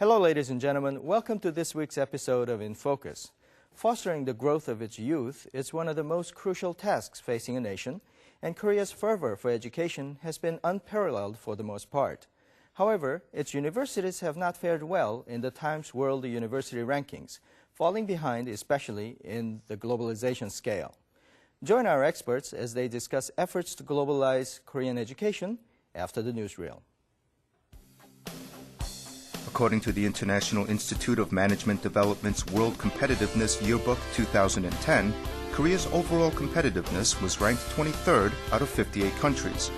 Hello, ladies and gentlemen. Welcome to this week's episode of InFocus. Fostering the growth of its youth is one of the most crucial tasks facing a nation, and Korea's fervor for education has been unparalleled for the most part. However, its universities have not fared well in the Times World University rankings, falling behind especially in the globalization scale. Join our experts as they discuss efforts to globalize Korean education after the newsreel. According to the International Institute of Management Development's World Competitiveness Yearbook 2010, Korea's overall competitiveness was ranked 23rd out of 58 countries,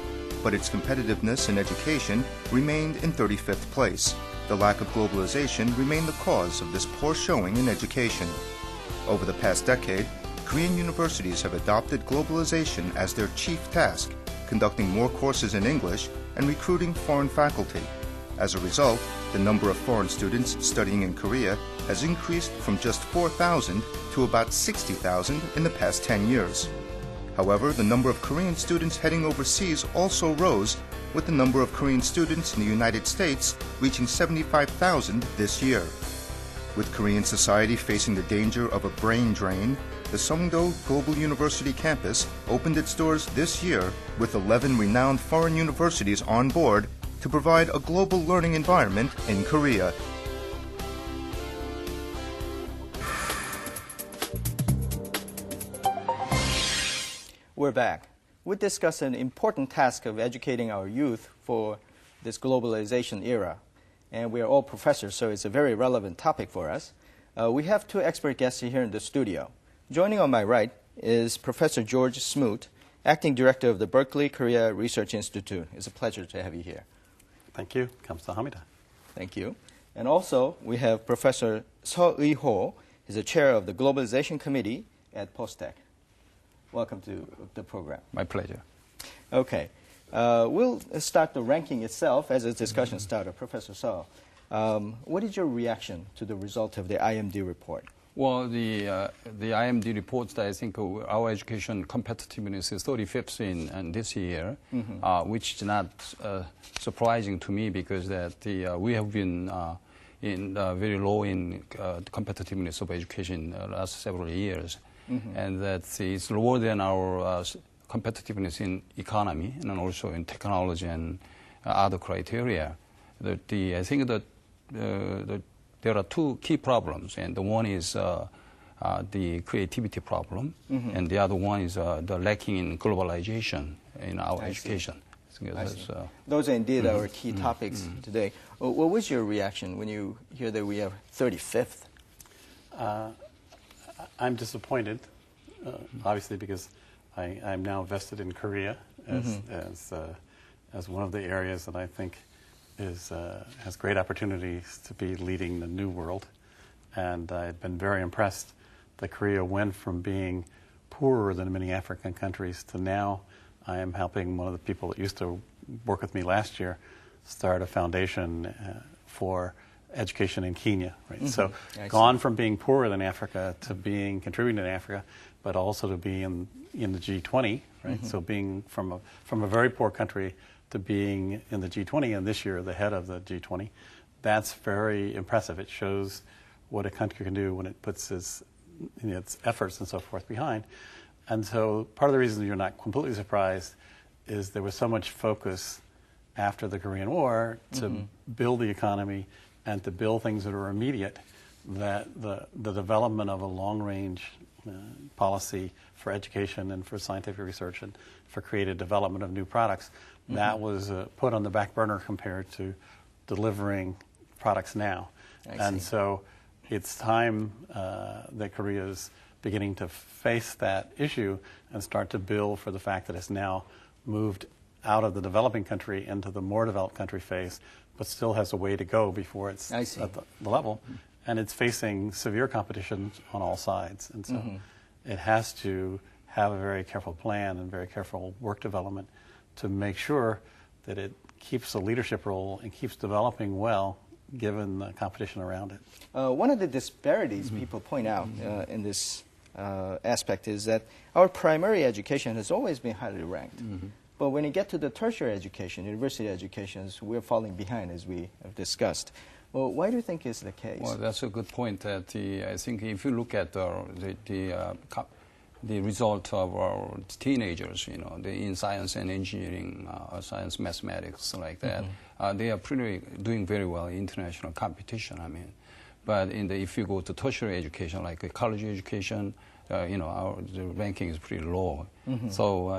but its competitiveness in education remained in 35th place. The lack of globalization remained the cause of this poor showing in education. Over the past decade, Korean universities have adopted globalization as their chief task, conducting more courses in English and recruiting foreign faculty. As a result, the number of foreign students studying in Korea has increased from just 4,000 to about 60,000 in the past 10 years. However, the number of Korean students heading overseas also rose, with the number of Korean students in the United States reaching 75,000 this year. With Korean society facing the danger of a brain drain, the Songdo Global University campus opened its doors this year with 11 renowned foreign universities on board to provide a global learning environment in Korea. We're back. We discussed an important task of educating our youth for this globalization era. And we are all professors, so it's a very relevant topic for us. We have two expert guests here in the studio. Joining on my right is Professor George Smoot, Acting Director of the Berkeley Korea Research Institute. It's a pleasure to have you here. Thank you. 감사합니다. Thank you. And also, we have Professor Seo Eui-ho. He's the chair of the Globalization Committee at Postech. Welcome to the program. My pleasure. Okay. We'll start the ranking itself as a discussion starter. Professor Seo, what is your reaction to the result of the IMD report? Well, the IMD reports that I think our education competitiveness is 35th in this year, which is not surprising to me because that we have been very low in competitiveness of education the last several years, and that it's lower than our competitiveness in economy and also in technology and other criteria. I think that there are two key problems, and the one is the creativity problem, and the other one is the lacking in globalization in our education. Those are indeed our key topics today. What was your reaction when you hear that we are 35th? I'm disappointed, obviously, because I'm now vested in Korea as one of the areas that I think has great opportunities to be leading the new world. And I've been very impressed that Korea went from being poorer than many African countries to now I am helping one of the people that used to work with me last year start a foundation for education in Kenya. Right? So gone from being poorer than Africa to being contributing to Africa, but also to be in the G20. Right? So being from a very poor country to being in the G20, and this year the head of the G20, that's very impressive. It shows what a country can do when it puts its efforts and so forth behind. And so part of the reason you're not completely surprised is there was so much focus after the Korean War to build the economy and to build things that are immediate, that the development of a long-range policy for education and for scientific research and for creative development of new products, that was put on the back burner compared to delivering products now. And so it's time that Korea is beginning to face that issue and start to build for the fact that it's now moved out of the developing country into the more developed country phase, but still has a way to go before it's at the level. And it's facing severe competition on all sides. And so it has to have a very careful plan and very careful work development to make sure that it keeps a leadership role and keeps developing well given the competition around it. One of the disparities people point out in this aspect is that our primary education has always been highly ranked. But when you get to the tertiary education, university educations, we're falling behind, as we have discussed. Well, why do you think is the case? Well, that's a good point. That I think if you look at the result of our teenagers, in science and engineering, science, mathematics, like that, they are doing very well in international competition. I mean, but if you go to tertiary education, like college education, the ranking is pretty low. So,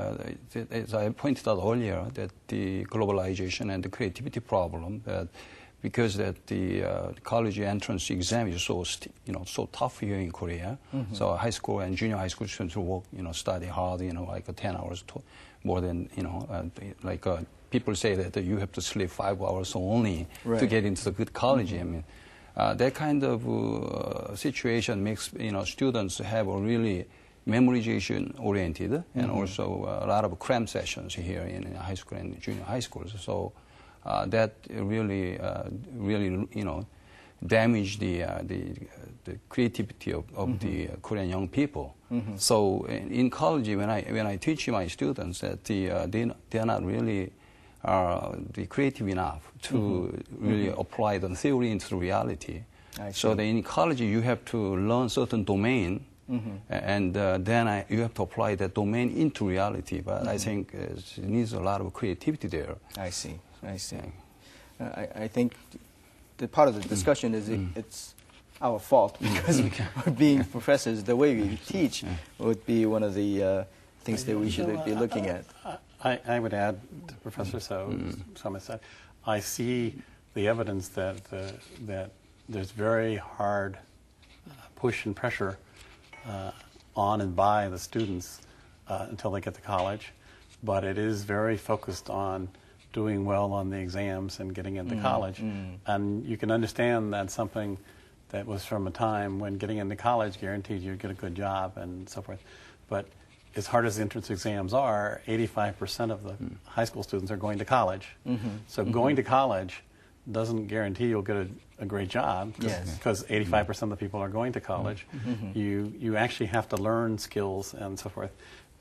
as I pointed out earlier, that the globalization and the creativity problem, that because that the college entrance exam is so tough here in Korea. So high school and junior high school students work, study hard, like 10 hours more than, people say that you have to sleep 5 hours only to get into the good college. I mean, that kind of situation makes, students have a really memorization oriented and also a lot of cram sessions here in high school and junior high schools. So that really damaged the creativity of the Korean young people. So in college, when I teach my students that they are not really creative enough to really apply the theory into reality. So that in college you have to learn certain domain, and then you have to apply that domain into reality. But I think it needs a lot of creativity there. I see. I think the part of the discussion is it's our fault because being professors, the way we teach would be one of the things that we should be looking at. I would add to Professor Soma's said, I see the evidence that there's very hard push and pressure on and by the students until they get to college, but it is very focused on doing well on the exams and getting into college. And you can understand that's something that was from a time when getting into college guaranteed you'd get a good job and so forth. But as hard as the entrance exams are, 85% of the high school students are going to college. So going to college doesn't guarantee you'll get a great job because 85% of the people are going to college. You actually have to learn skills and so forth.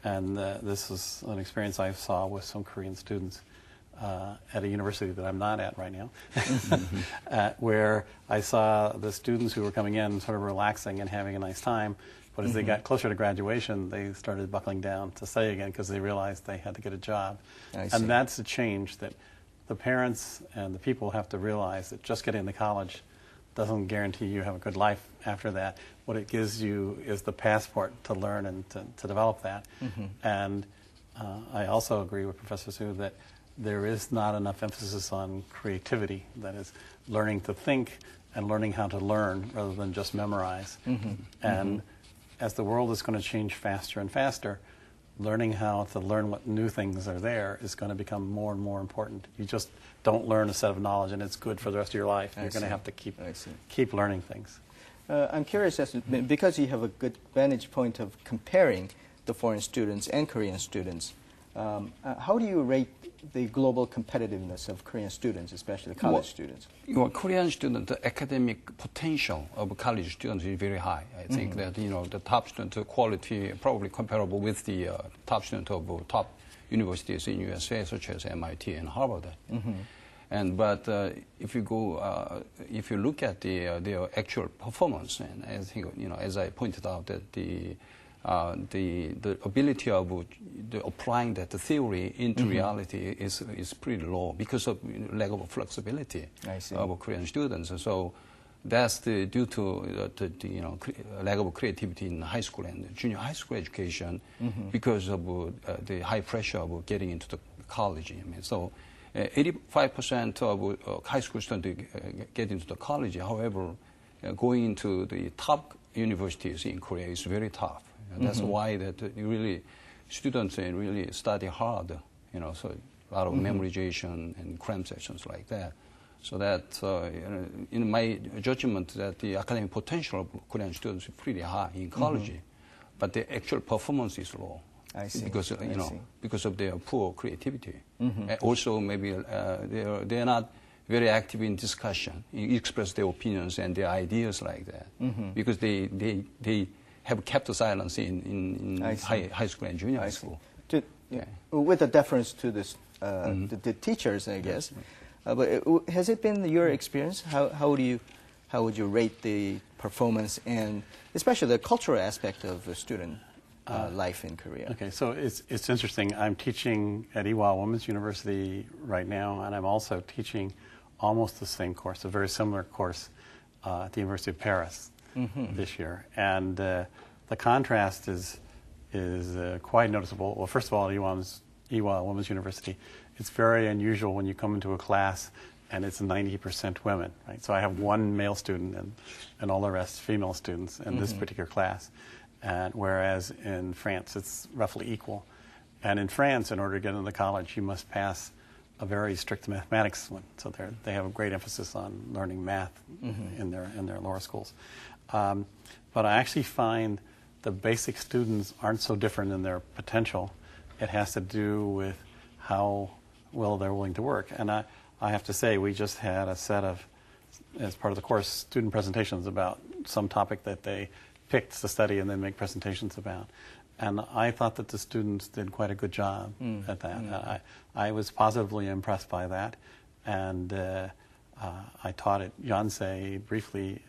And this is an experience I saw with some Korean students at a university that I'm not at right now, where I saw the students who were coming in sort of relaxing and having a nice time, but as they got closer to graduation, they started buckling down to study again because they realized they had to get a job. And that's a change that the parents and the people have to realize, that just getting into college doesn't guarantee you have a good life after that. What it gives you is the passport to learn and to develop that. And I also agree with Professor Su that there is not enough emphasis on creativity, that is, learning to think and learning how to learn rather than just memorize. And as the world is going to change faster and faster, learning how to learn what new things are there is going to become more and more important. You just don't learn a set of knowledge and it's good for the rest of your life. You're going to have to keep learning things. I'm curious, because you have a good vantage point of comparing the foreign students and Korean students, how do you rate the global competitiveness of Korean students, especially college students? Korean student, the academic potential of college students is very high. I think that the top student quality probably comparable with the top student of top universities in USA, such as MIT and Harvard. But if you look at their actual performance, and I think as I pointed out that the ability of applying that theory into reality is pretty low because of lack of flexibility of Korean students. So that's due to the lack of creativity in high school and junior high school education because of the high pressure of getting into the college. I mean, so 85% of high school students get into the college. However, going into the top universities in Korea is very tough. And that's why that students really study hard, so a lot of memorization and cram sessions like that. So that, in my judgment, that the academic potential of Korean students is pretty high in college, but the actual performance is low. I see. Because because of their poor creativity. And also, maybe they're not very active in discussion, express their opinions and their ideas like that, because they have kept silence in high school and junior high school. With a deference to this, the teachers, I guess, But has it been your experience? How would you rate the performance and especially the cultural aspect of the student life in Korea? Okay, so it's interesting. I'm teaching at Ewha Women's University right now, and I'm also teaching almost the same course, a very similar course at the University of Paris this year. And the contrast is quite noticeable. Well, first of all, at Ewha Women's University, it's very unusual when you come into a class and it's 90% women, right? So I have one male student and all the rest female students in this particular class. And whereas in France, it's roughly equal. And in France, in order to get into college, you must pass a very strict mathematics one. So they have a great emphasis on learning math in their lower schools. But I actually find the basic students aren't so different in their potential. It has to do with how well they're willing to work. And I have to say, we just had a set of, as part of the course, student presentations about some topic that they picked to study and then make presentations about. And I thought that the students did quite a good job at that. I was positively impressed by that. And I taught at Yonsei briefly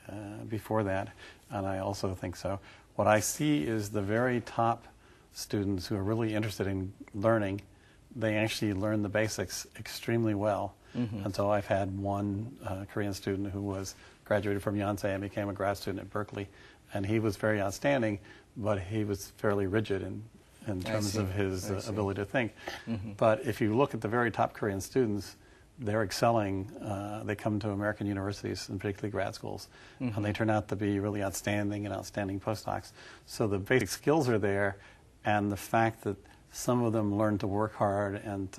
before that, and I also think so. What I see is the very top students who are really interested in learning, they actually learn the basics extremely well. And so I've had one Korean student who was graduated from Yonsei and became a grad student at Berkeley, and he was very outstanding, but he was fairly rigid in terms of his ability to think. But if you look at the very top Korean students, they're excelling. They come to American universities, and particularly grad schools, and they turn out to be really outstanding and outstanding postdocs. So the basic skills are there, and the fact that some of them learn to work hard and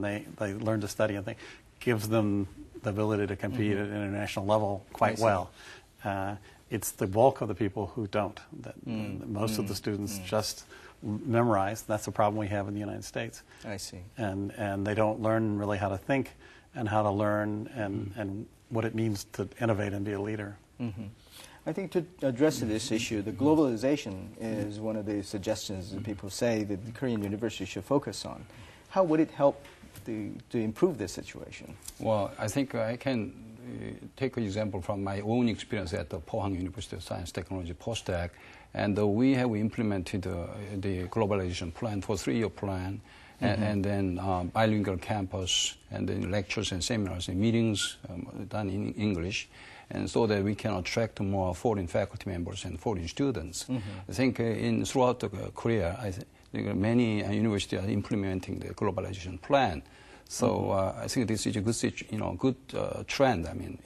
they learn to study and think gives them the ability to compete at an international level quite well. It's the bulk of the people who don't. Most of the students just memorize. That's the problem we have in the United States. I see. And they don't learn really how to think and how to learn and what it means to innovate and be a leader. I think to address this issue, the globalization is one of the suggestions that people say that the Korean university should focus on. How would it help to improve this situation? Well, I think I can take an example from my own experience at the Pohang University of Science Technology postdoc, and we have implemented the globalization plan for 3-year plan, and then bilingual campus, and then lectures and seminars and meetings done in English, and so that we can attract more foreign faculty members and foreign students. I think throughout Korea, I think many universities are implementing the globalization plan. So I think this is a good trend. I mean,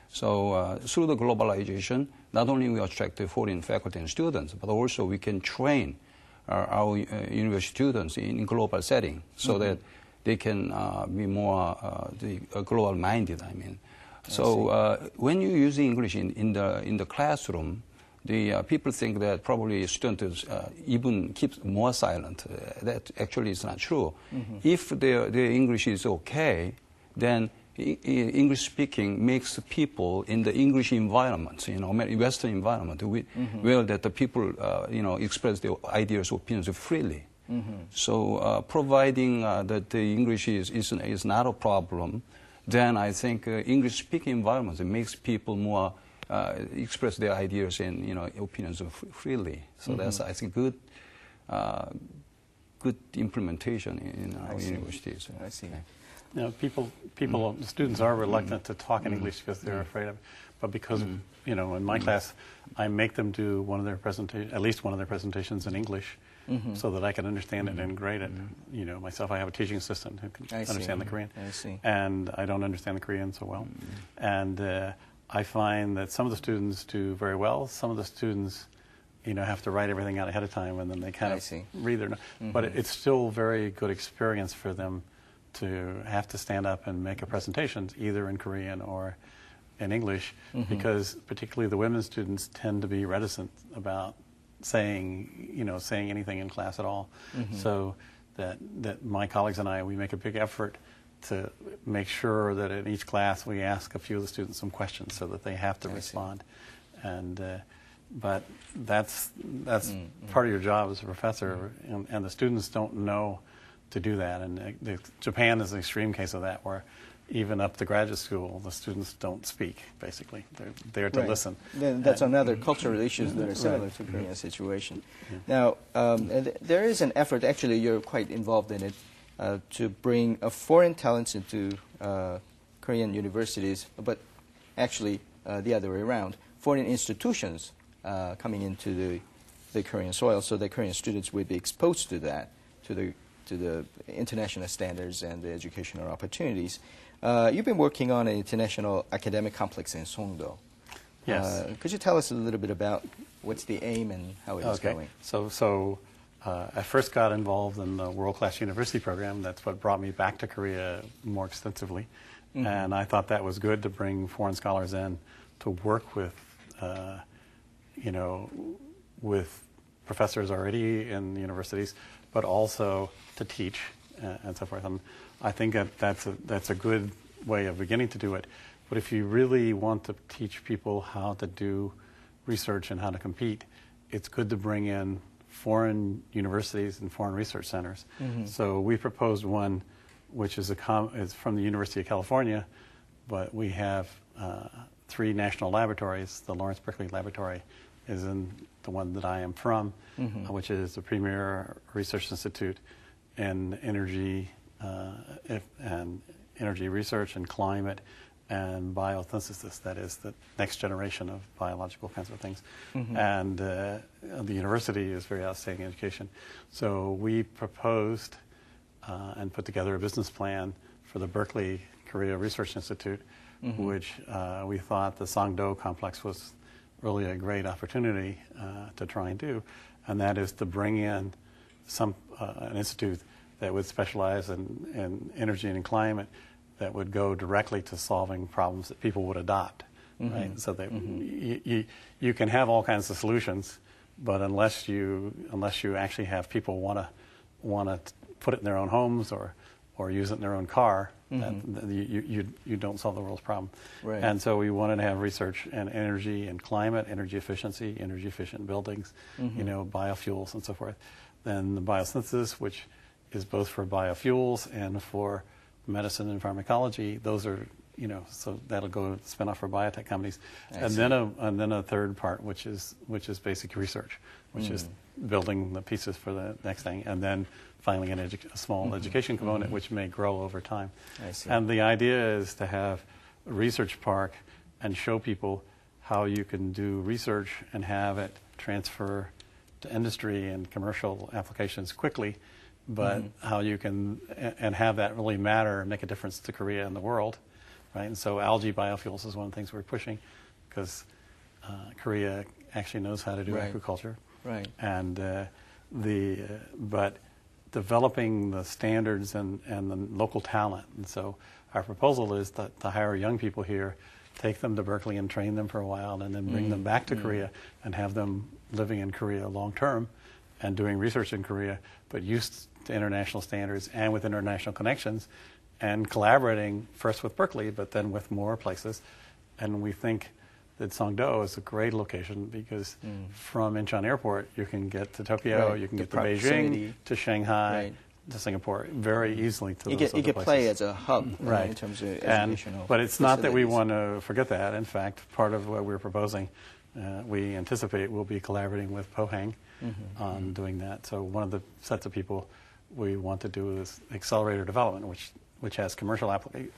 so through the globalization, not only we attract the foreign faculty and students, but also we can train our university students in global setting, so that they can be more global-minded. I mean, so when you use English in the classroom, the people think that probably students even keep more silent. That actually is not true. If their English is okay, then English speaking makes people in the English environment, Western environment, where that the people express their ideas, opinions freely. So providing that the English is not a problem, then I think English speaking environment makes people more express their ideas and opinions freely. So that's, I think, good implementation in our universities. I see. Students are reluctant to talk in English because they're afraid of it. But because in my class, I make them do at least one of their presentations in English, so that I can understand it and grade it. Myself, I have a teaching assistant who can understand the Korean, and I don't understand the Korean so well. And I find that some of the students do very well. Some of the students, have to write everything out ahead of time, and then they kind of read their notes. But it's still a very good experience for them to have to stand up and make a presentation, either in Korean or in English, because particularly the women students tend to be reticent about saying anything in class at all. So that my colleagues and we make a big effort to make sure that in each class we ask a few of the students some questions so that they have to respond. And but that's part of your job as a professor, and the students don't know to do that. And Japan is an extreme case of that, where even up to graduate school, the students don't speak, basically. They're there to listen. Then that's another cultural issues that are similar to Korean situation. Now, there is an effort, actually you're quite involved in it, to bring foreign talents into Korean universities, but actually the other way around, foreign institutions coming into the Korean soil, so that Korean students would be exposed to that, to the international standards and the educational opportunities. You've been working on an international academic complex in Songdo. Yes. Could you tell us a little bit about what's the aim and how it is going? So I first got involved in the world-class university program. That's what brought me back to Korea more extensively. And I thought that was good to bring foreign scholars in to work with, with professors already in the universities, but also to teach and so forth. And I think that's a good way of beginning to do it. But if you really want to teach people how to do research and how to compete, it's good to bring in foreign universities and foreign research centers. So we proposed one, which is from the University of California, but we have 3 national laboratories. The Lawrence Berkeley Laboratory is in the one that I am from, which is the premier research institute in energy and energy research and climate and biosynthesis. That is the next generation of biological kinds of things. And the university is very outstanding education. So we proposed and put together a business plan for the Berkeley Korea Research Institute, which we thought the Songdo complex was really a great opportunity to try and do, and that is to bring in an institute that would specialize in energy and climate, that would go directly to solving problems that people would adopt, right? So that you can have all kinds of solutions, but unless you actually have people want to put it in their own homes or use it in their own car, you don't solve the world's problem. Right. And so we wanted to have research in energy and climate, energy efficiency, energy efficient buildings, biofuels and so forth. Then the biosynthesis, which is both for biofuels and for medicine and pharmacology. Those are, so that'll go spin off for biotech companies. And then a third part, which is basic research, which is building the pieces for the next thing. And then finally a small education component, which may grow over time. I see. And the idea is to have a research park and show people how you can do research and have it transfer to industry and commercial applications quickly, but how you can, and have that really matter and make a difference to Korea and the world, right? And so algae biofuels is one of the things we're pushing, because Korea actually knows how to do agriculture. Right. And but developing the standards and the local talent. And so our proposal is to hire young people here, take them to Berkeley and train them for a while, and then bring them back to Korea and have them living in Korea long term and doing research in Korea, but used to international standards and with international connections, and collaborating first with Berkeley, but then with more places. And we think that Songdo is a great location because from Incheon Airport, you can get to Tokyo, you can get to Beijing, to Shanghai, to Singapore very easily to those other places. You can play as a hub in terms of educational But it's not that we facilities. want to forget that. In fact, part of what we're proposing, we anticipate we'll be collaborating with Pohang on doing that. So one of the sets of people we want to do is accelerator development, which has commercial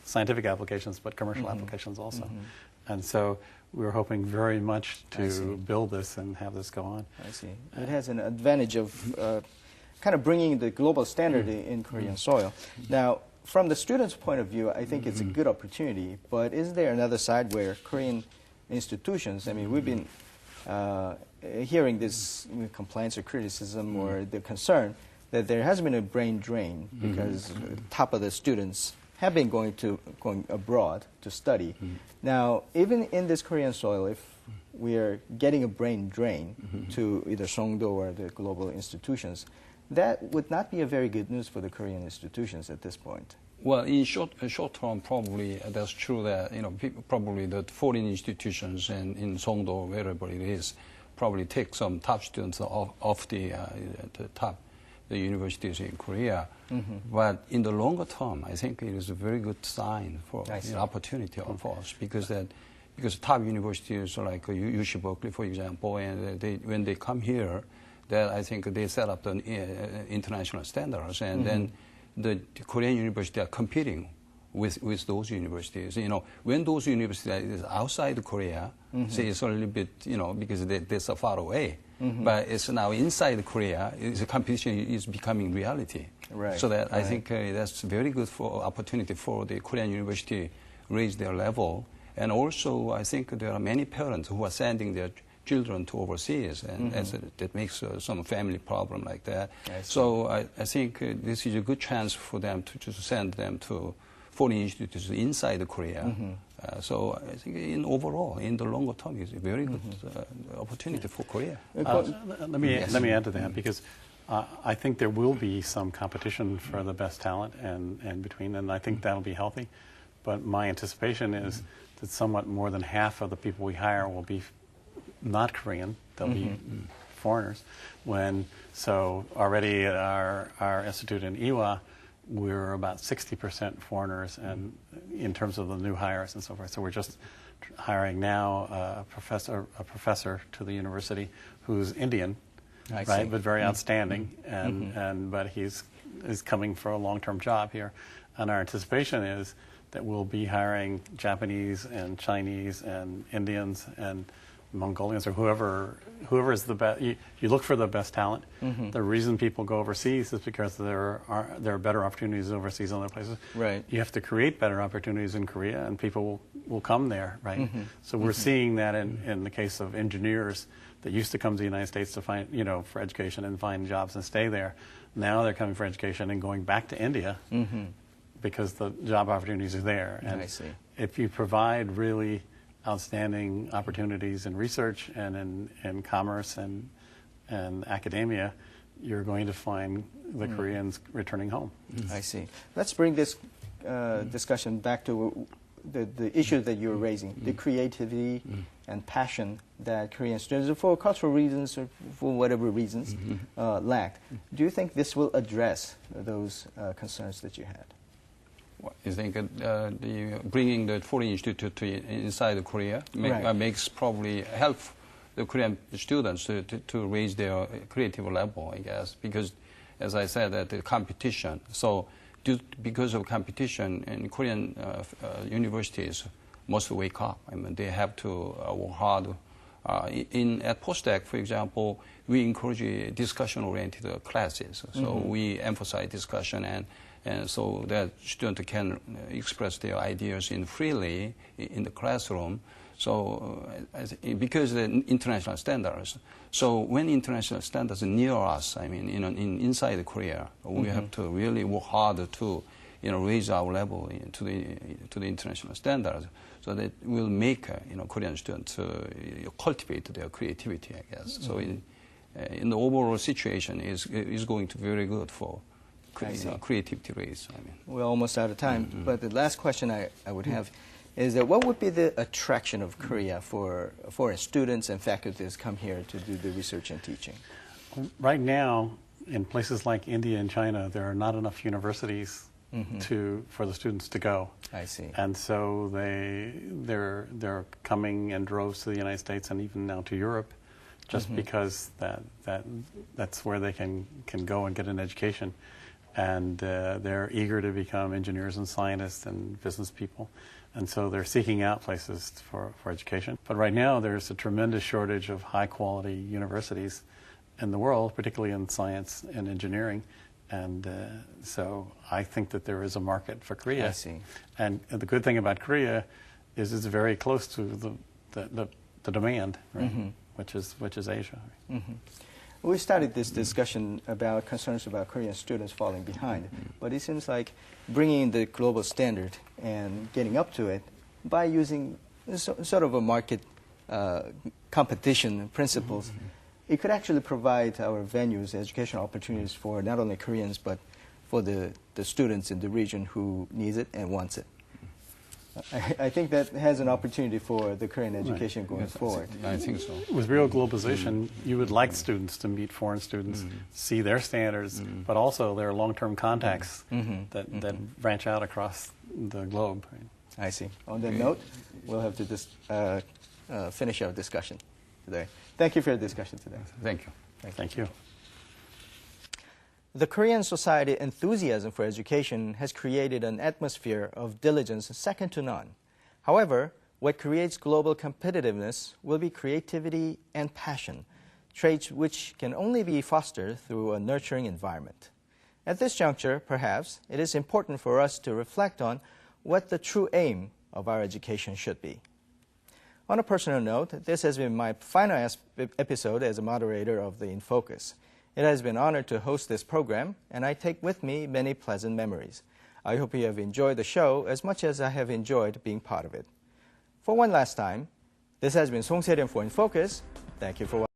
scientific applications, but commercial applications also. And so we're hoping very much to build this and have this go on. I see. It has an advantage of kind of bringing the global standard in Korean soil. Now, from the student's point of view, I think it's a good opportunity, but is there another side where Korean institutions, I mean, we've been hearing this complaints or criticism or the concern that there has been a brain drain because top of the students have been going abroad to study. Now, even in this Korean soil, if we are getting a brain drain to either Songdo or the global institutions, that would not be a very good news for the Korean institutions at this point. Well, in short term, probably that's true that probably the foreign institutions and in Songdo, wherever it is, probably take some top students off the top. the universities in Korea. But in the longer term, I think it is a very good sign for opportunity for us, because top universities like UC Berkeley, for example, and when they come here, that I think they set up the international standards, and then the Korean universities are competing with those universities. When those universities are outside Korea, say it's a little bit, because they're so far away. But it's now inside Korea, the competition is becoming reality. Right. So that I think that's very good for opportunity for the Korean university raise their level. And also, I think there are many parents who are sending their children to overseas, and that makes some family problem like that. So I think this is a good chance for them to send them to foreign institutes inside Korea. So I think overall, in the longer term, it's a very good opportunity for Korea. Let me add to that, because I think there will be some competition for the best talent and between, and I think that'll be healthy. But my anticipation is that somewhat more than half of the people we hire will be not Korean. They'll be foreigners. So already at our institute in Ewha, we're about 60% foreigners, and in terms of the new hires and so forth. So we're just hiring now a professor to the university who's Indian, right, but very outstanding, but he's coming for a long-term job here. And our anticipation is that we'll be hiring Japanese and Chinese and Indians and Mongolians, or whoever is the best. You look for the best talent. The reason people go overseas is because there are better opportunities overseas in other places. Right. You have to create better opportunities in Korea, and people will come there, right? So we're seeing that in the case of engineers that used to come to the United States to find, for education and find jobs and stay there. Now they're coming for education and going back to India because the job opportunities are there. And I see. if you provide really outstanding opportunities in research and in commerce and academia, you're going to find the Koreans returning home. I see. Let's bring this discussion back to the issue that you're raising, the creativity and passion that Korean students, for cultural reasons or for whatever reasons, lacked. Do you think this will address those concerns that you had? You think bringing the foreign institute to inside Korea makes probably help the Korean students to raise their creative level, I guess, because, as I said, that the competition. So, because of competition, in Korean universities must wake up. I mean, they have to work hard. At postdoc, for example, we encourage discussion-oriented classes. So we emphasize discussion and so that students can express their ideas freely in the classroom. So, because the international standards. So when international standards are near us, I mean, inside Korea, we have to really work hard to, raise our level to the international standards. So that will make Korean students cultivate their creativity, I guess. So in the overall situation is going to be very good for creativity raise. I mean. We're almost out of time, but the last question I would have is that what would be the attraction of Korea for foreign students and faculties come here to do the research and teaching? Right now, in places like India and China, there are not enough universities for the students to go. I see. And so they're coming in droves to the United States and even now to Europe, just because that's where they can go and get an education. And they're eager to become engineers and scientists and business people. And so they're seeking out places for education. But right now there's a tremendous shortage of high-quality universities in the world, particularly in science and engineering. And so I think that there is a market for Korea. I see. And the good thing about Korea is it's very close to the demand, right? which is Asia. We started this discussion about concerns about Korean students falling behind, but it seems like bringing in the global standard and getting up to it by using sort of a market competition principles, it could actually provide our venues educational opportunities for not only Koreans, but for the students in the region who needs it and wants it. I think that has an opportunity for the Korean education going Yes, forward. I think so. With real globalization, you would like students to meet foreign students, see their standards, but also their long-term contacts that branch out across the globe. Right? I see. On that note, we'll have to finish our discussion today. Thank you for your discussion today. Thank you. Thank you. The Korean society enthusiasm for education has created an atmosphere of diligence second to none. However, what creates global competitiveness will be creativity and passion, traits which can only be fostered through a nurturing environment. At this juncture, perhaps, it is important for us to reflect on what the true aim of our education should be. On a personal note, this has been my final episode as a moderator of the InFocus. It has been an honor to host this program, and I take with me many pleasant memories. I hope you have enjoyed the show as much as I have enjoyed being part of it. For one last time, this has been Song Se-ryun for InFocus. Thank you for watching.